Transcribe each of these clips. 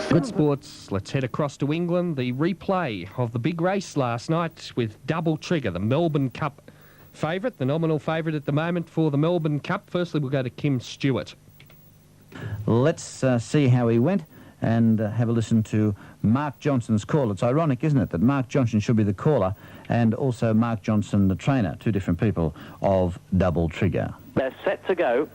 Good sports, let's head across to England. The replay of the big race last night with Double Trigger, the Melbourne Cup favourite, the nominal favourite at the moment for the Melbourne Cup. Firstly, we'll go to Kim Stewart. Let's see how he went and have a listen to Mark Johnson's call. It's ironic, isn't it, that Mark Johnson should be the caller and also Mark Johnson the trainer, two different people of Double Trigger. They're set to go.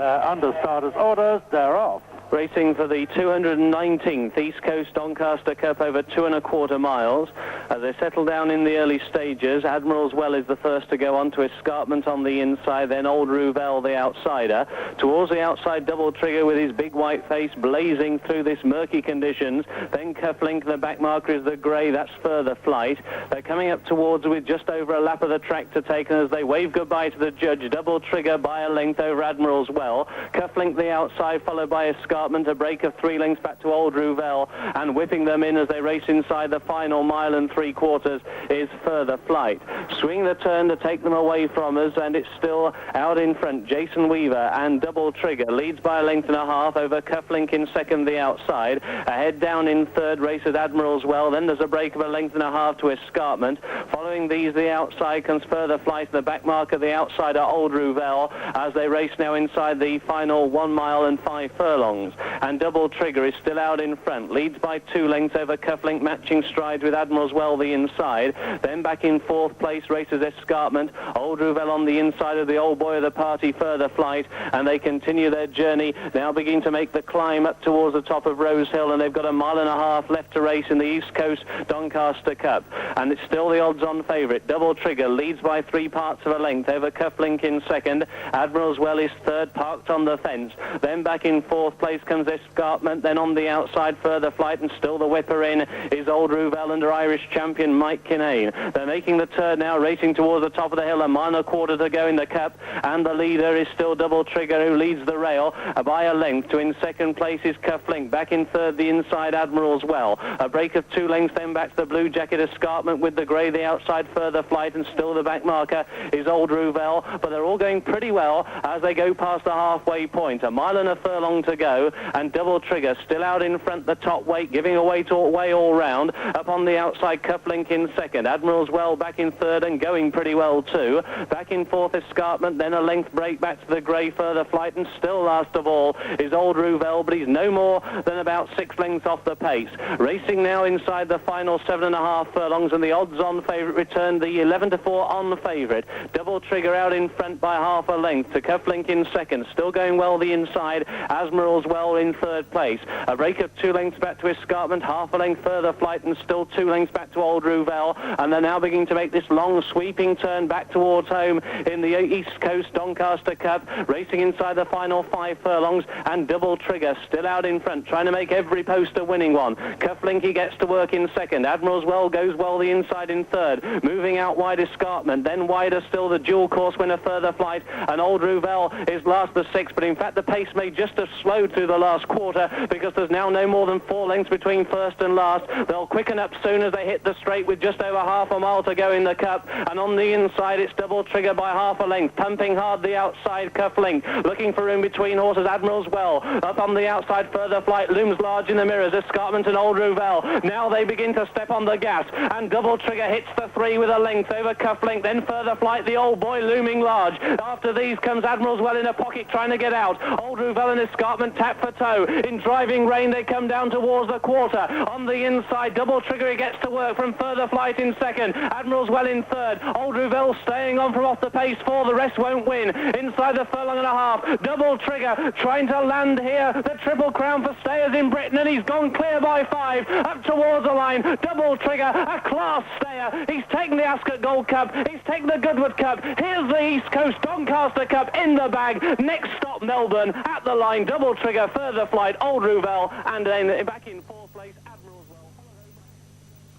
Under starters' orders, they're off. Racing for the 219th East Coast Doncaster Cup over 2¼ miles. As they settle down in the early stages, Admiral's Well is the first to go on to escarpment on the inside, then Old Rouvel, the outsider. Towards the outside, Double Trigger with his big white face blazing through this murky conditions. Then Cufflink, the back marker is the grey, that's Further Flight. They're coming up towards with just over a lap of the track to take, and as they wave goodbye to the judge, Double Trigger by a length over Admiral's Well. Cufflink the outside, followed by escarpment, a break of 3 lengths back to Old Rouvel, and whipping them in as they race inside the final 1.75 is Further Flight. Swing the turn to take them away from us, and it's still out in front. Jason Weaver and Double Trigger leads by a length and a half over Cufflink in second, the outside. Ahead down in third races Admiral's Well, then there's a break of a length and a half to escarpment. Following these, the outside comes Further Flight, the back marker, the outsider Old Rouvel, as they race now inside the final 1 mile and 5 furlongs. And Double Trigger is still out in front, leads by 2 lengths over Cufflink, matching strides with Admiral's Well the inside. Then back in fourth place races Escarpment, Old Rouvel on the inside of the old boy of the party, Further Flight, and they continue their journey, now begin to make the climb up towards the top of Rose Hill, and they've got a 1.5 miles left to race in the East Coast Doncaster Cup. And it's still the odds-on favourite. Double Trigger leads by 3 parts of a length over Cufflink in second. Admiral's Well is third, parked on the fence. Then back in fourth place comes Escarpment, then on the outside Further Flight, and still the whipper in is Old Rouvel under Irish champion Mike Kinane. They're making the turn now, racing towards the top of the hill, 1.25 miles to go in the Cup, and the leader is still Double Trigger, who leads the rail by a length. To in second place is Cufflink, back in third the inside Admiral's Well. A break of 2 lengths then back to the blue jacket Escarpment with the grey, the outside Further Flight, and still the back marker is Old Rouvel, but they're all going pretty well as they go past the halfway point. 1.25 miles to go, and Double Trigger still out in front, the top weight, giving away all round. Up on the outside, Cufflink in second. Admiral's Well back in third and going pretty well too. Back in fourth, Escarpment, then a length break back to the grey Further Flight, and still last of all is Old Rouvel, but he's no more than about 6 lengths off the pace. Racing now inside the final 7.5 furlongs, and the odds-on favourite returned, the 11-4 on the favourite. Double Trigger out in front by half a length to Cufflink in second. Still going well the inside, Admiral's Well in third place. A break of 2 lengths back to Escarpment, half a length Further Flight, and still 2 lengths back to Old Rouvel, and they're now beginning to make this long sweeping turn back towards home in the East Coast Doncaster Cup, racing inside the final 5 furlongs, and Double Trigger still out in front, trying to make every post a winning one. Cufflink, he gets to work in second. Admiral's Well goes well the inside in third. Moving out wide Escarpment, then wider still the dual course winner Further Flight, and Old Rouvel is last the 6th, but in fact the pace may just have slowed through the last quarter, because there's now no more than 4 lengths between first and last. They'll quicken up soon as they hit the straight with just over half a mile to go in the Cup, and on the inside it's Double Trigger by half a length, pumping hard the outside Cufflink, looking for room between horses. Admiral's Well up on the outside, Further Flight looms large in the mirrors. Escarpment and Old Rouvel, now they begin to step on the gas, and Double Trigger hits the 3 with a length over Cufflink, then Further Flight, the old boy, looming large. After these comes Admiral's Well in a pocket trying to get out. Old Rouvel and Escarpment tap for toe. In driving rain they come down towards the quarter. On the inside, Double Trigger, he gets to work from Further Flight in second. Admiral's Well in third. Old Rouvel staying on from off the pace 4, the rest won't win. Inside the furlong and a half, Double Trigger trying to land here the Triple Crown for stayers in Britain, and he's gone clear by 5 up towards the line. Double Trigger, a class stayer. He's taken the Ascot Gold Cup, he's taken the Goodwood Cup. Here's the East Coast Doncaster Cup in the bag. Next stop Melbourne, at the line Double Trigger, Further Flight, Old Rouvel, and then back in 4th place Admiral's Well.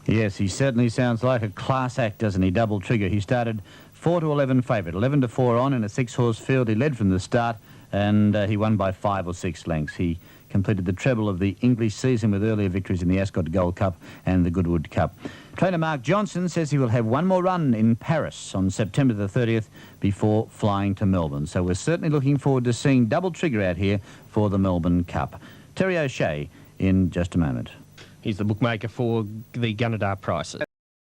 Yes, he certainly sounds like a class act, doesn't he? Double Trigger. He started 4-11 favourite, 11-4 on in a 6-horse field. He led from the start, and he won by 5 or 6 lengths. He completed the treble of the English season with earlier victories in the Ascot Gold Cup and the Goodwood Cup. Trainer Mark Johnson says he will have one more run in Paris on September the 30th before flying to Melbourne. So we're certainly looking forward to seeing double trigger out here for the Melbourne Cup. Terry O'Shea in just a moment. He's the bookmaker for the Gunnedah prices.